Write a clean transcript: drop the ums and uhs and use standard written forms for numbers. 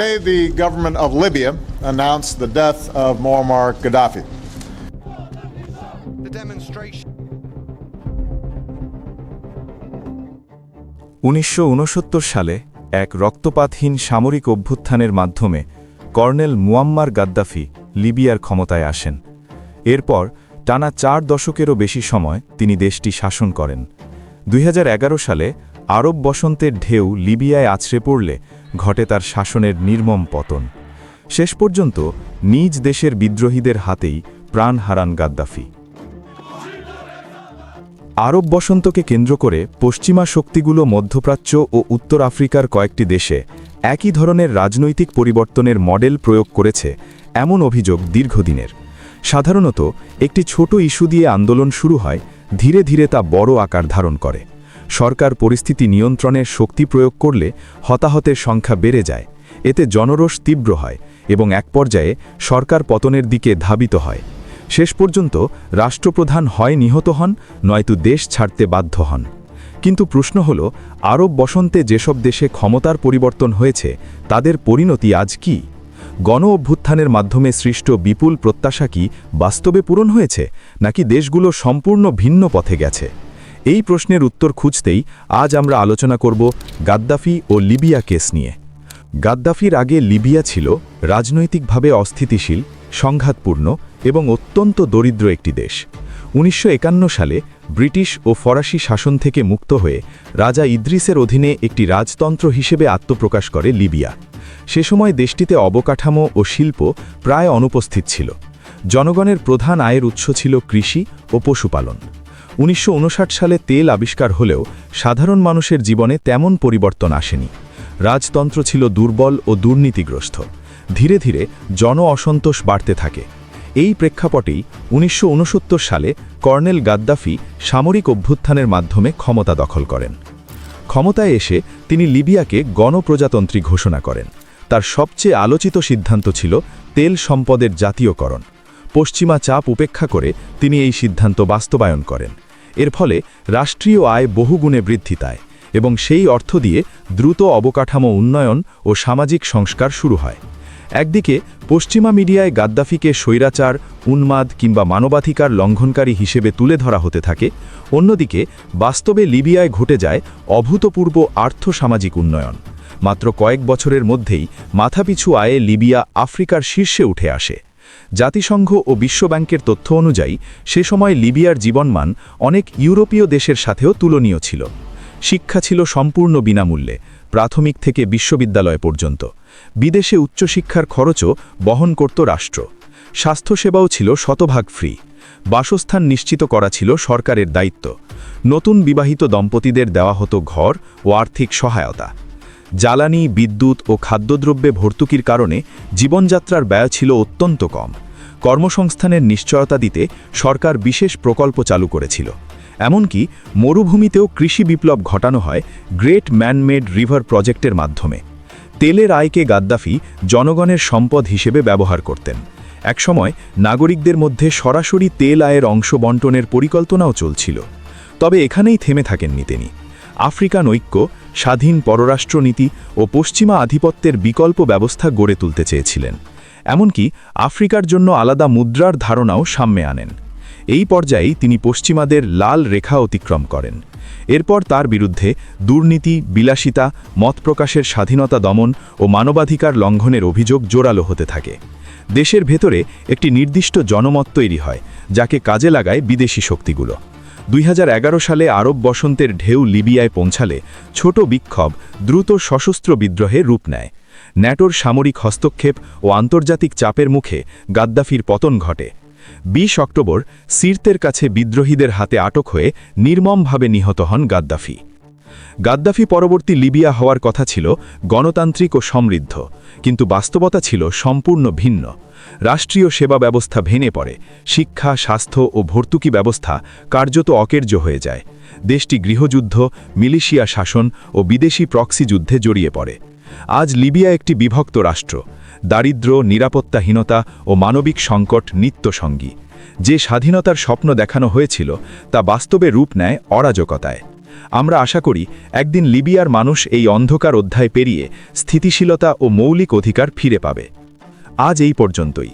Today, the government of Libya announced the death of Muammar Gaddafi. The demonstration. 1969 সালে এক রক্তপাতহীন সামরিক অভ্যুত্থানের মাধ্যমে কর্নেল মুয়াম্মার গাদ্দাফি লিবিয়ার ক্ষমতায় আসেন। এরপর টানা 4 দশকেরও বেশি সময় তিনি দেশটি শাসন করেন। 2011 সালে আরব বসন্তের ঢেউ লিবিয়ায় আছড়ে পড়লে ঘটে তার শাসনের নির্মম পতন। শেষ পর্যন্ত নিজ দেশের বিদ্রোহীদের হাতেই প্রাণ হারান গাদ্দাফি। আরব বসন্তকে কেন্দ্র করে পশ্চিমা শক্তিগুলো মধ্যপ্রাচ্য ও উত্তর আফ্রিকার কয়েকটি দেশে একই ধরনের রাজনৈতিক পরিবর্তনের মডেল প্রয়োগ করেছে এমন অভিযোগ দীর্ঘদিনের। সাধারণত একটি ছোট ইস্যু দিয়ে আন্দোলন শুরু হয়, ধীরে ধীরে তা বড় আকার ধারণ করে। সরকার পরিস্থিতি নিয়ন্ত্রণের শক্তি প্রয়োগ করলে হতাহতের সংখ্যা বেড়ে যায়, এতে জনরোষ তীব্র হয় এবং এক পর্যায়ে সরকার পতনের দিকে ধাবিত হয়। শেষ পর্যন্ত রাষ্ট্রপ্রধান হয় নিহত হন, নয়তো দেশ ছাড়তে বাধ্য হন। কিন্তু প্রশ্ন হল, আরব বসন্তে যেসব দেশে ক্ষমতার পরিবর্তন হয়েছে তাদের পরিণতি আজ কি? গণ অভ্যুত্থানের মাধ্যমে সৃষ্ট বিপুল প্রত্যাশা কি বাস্তবে পূরণ হয়েছে, নাকি দেশগুলো সম্পূর্ণ ভিন্ন পথে গেছে? এই প্রশ্নের উত্তর খুঁজতেই আজ আমরা আলোচনা করব গাদ্দাফি ও লিবিয়া কেস নিয়ে। গাদ্দাফির আগে লিবিয়া ছিল রাজনৈতিকভাবে অস্থিতিশীল, সংঘাতপূর্ণ এবং অত্যন্ত দরিদ্র একটি দেশ। 1951 সালে ব্রিটিশ ও ফরাসি শাসন থেকে মুক্ত হয়ে রাজা ইদ্রিসের অধীনে একটি রাজতন্ত্র হিসেবে আত্মপ্রকাশ করে লিবিয়া। সে সময় দেশটিতে অবকাঠামো ও শিল্প প্রায় অনুপস্থিত ছিল। জনগণের প্রধান আয়ের উৎস ছিল কৃষি ও পশুপালন। 1959 সালে তেল আবিষ্কার হলেও সাধারণ মানুষের জীবনে তেমন পরিবর্তন আসেনি। রাজতন্ত্র ছিল দুর্বল ও দুর্নীতিগ্রস্ত। ধীরে ধীরে জন অসন্তোষ বাড়তে থাকে। এই প্রেক্ষাপটেই 1969 সালে কর্নেল গাদ্দাফি সামরিক অভ্যুত্থানের মাধ্যমে ক্ষমতা দখল করেন। ক্ষমতায় এসে তিনি লিবিয়াকে গণপ্রজাতন্ত্রী ঘোষণা করেন। তার সবচেয়ে আলোচিত সিদ্ধান্ত ছিল তেল সম্পদের জাতীয়করণ। পশ্চিমা চাপ উপেক্ষা করে তিনি এই সিদ্ধান্ত বাস্তবায়ন করেন। এর ফলে রাষ্ট্রীয় আয় বহুগুণে বৃদ্ধি পায় এবং সেই অর্থ দিয়ে দ্রুত অবকাঠামো উন্নয়ন ও সামাজিক সংস্কার শুরু হয়। একদিকে পশ্চিমা মিডিয়ায় গাদ্দাফিকে স্বৈরাচার, উন্মাদ কিংবা মানবাধিকার লঙ্ঘনকারী হিসেবে তুলে ধরা হতে থাকে, অন্যদিকে বাস্তবে লিবিয়ায় ঘটে যায় অভূতপূর্ব আর্থসামাজিক উন্নয়ন। মাত্র কয়েক বছরের মধ্যেই মাথাপিছু আয়ে লিবিয়া আফ্রিকার শীর্ষে উঠে আসে। জাতিসংঘ ও বিশ্বব্যাংকের তথ্য অনুযায়ী সে সময় লিবিয়ার জীবনমান অনেক ইউরোপীয় দেশের সাথেও তুলনীয় ছিল। শিক্ষা ছিল সম্পূর্ণ বিনামূল্যে, প্রাথমিক থেকে বিশ্ববিদ্যালয় পর্যন্ত। বিদেশে উচ্চশিক্ষার খরচও বহন করত রাষ্ট্র। স্বাস্থ্যসেবাও ছিল শতভাগ ফ্রি। বাসস্থান নিশ্চিত করা ছিল সরকারের দায়িত্ব। নতুন বিবাহিত দম্পতিদের দেওয়া হতো ঘর ও আর্থিক সহায়তা। জ্বালানি, বিদ্যুৎ ও খাদ্যদ্রব্যে ভর্তুকির কারণে জীবনযাত্রার ব্যয় ছিল অত্যন্ত কম। কর্মসংস্থানের নিশ্চয়তা দিতে সরকার বিশেষ প্রকল্প চালু করেছিল। এমনকি মরুভূমিতেও কৃষি বিপ্লব ঘটানো হয় গ্রেট ম্যানমেড রিভার প্রজেক্টের মাধ্যমে। তেলের আয়কে গাদ্দাফি জনগণের সম্পদ হিসেবে ব্যবহার করতেন। একসময় নাগরিকদের মধ্যে সরাসরি তেল আয়ের অংশ বণ্টনের পরিকল্পনাও চলছিল। তবে এখানেই থেমে থাকেননি তিনি। আফ্রিকান ঐক্য, স্বাধীন পররাষ্ট্রনীতি ও পশ্চিমা আধিপত্যের বিকল্প ব্যবস্থা গড়ে তুলতে চেয়েছিলেন। এমনকি আফ্রিকার জন্য আলাদা মুদ্রার ধারণাও সামনে আনেন। এই পর্যায়েই তিনি পশ্চিমাদের লাল রেখা অতিক্রম করেন। এরপর তার বিরুদ্ধে দুর্নীতি, বিলাসিতা, মত প্রকাশের স্বাধীনতা দমন ও মানবাধিকার লঙ্ঘনের অভিযোগ জোরালো হতে থাকে। দেশের ভেতরে একটি নির্দিষ্ট জনমত তৈরি হয়, যাকে কাজে লাগায় বিদেশি শক্তিগুলো। 2011 সালে আরব বসন্তের ঢেউ লিবিয়ায় পৌঁছালে ছোট বিক্ষোভ দ্রুত সশস্ত্র বিদ্রোহে রূপ নেয়। ন্যাটোর সামরিক হস্তক্ষেপ ও আন্তর্জাতিক চাপের মুখে গাদ্দাফির পতন ঘটে। 20 অক্টোবর সিরতের কাছে বিদ্রোহীদের হাতে আটক হয়ে নির্মমভাবে নিহত হন গাদ্দাফি। গাদ্দাফি পরবর্তী লিবিয়া হওয়ার কথা ছিল গণতান্ত্রিক ও সমৃদ্ধ, কিন্তু বাস্তবতা ছিল সম্পূর্ণ ভিন্ন। রাষ্ট্রীয় সেবা ব্যবস্থা ভেঙে পড়ে, শিক্ষা, স্বাস্থ্য ও ভর্তুকি ব্যবস্থা কার্যত অকের্য হয়ে যায়। দেশটি গৃহযুদ্ধ, মিলিশিয়া শাসন ও বিদেশি প্রক্সি যুদ্ধে জড়িয়ে পড়ে। আজ লিবিয়া একটি বিভক্ত রাষ্ট্র। দারিদ্র্য, নিরাপত্তাহীনতা ও মানবিক সংকট নিত্যসঙ্গী। যে স্বাধীনতার স্বপ্ন দেখানো হয়েছিল তা বাস্তবে রূপ নেয় অরাজকতায়। আমরা আশা করি একদিন লিবিয়ার মানুষ এই অন্ধকার অধ্যায় পেরিয়ে স্থিতিশীলতা ও মৌলিক অধিকার ফিরে পাবে। আজ এই পর্যন্তই।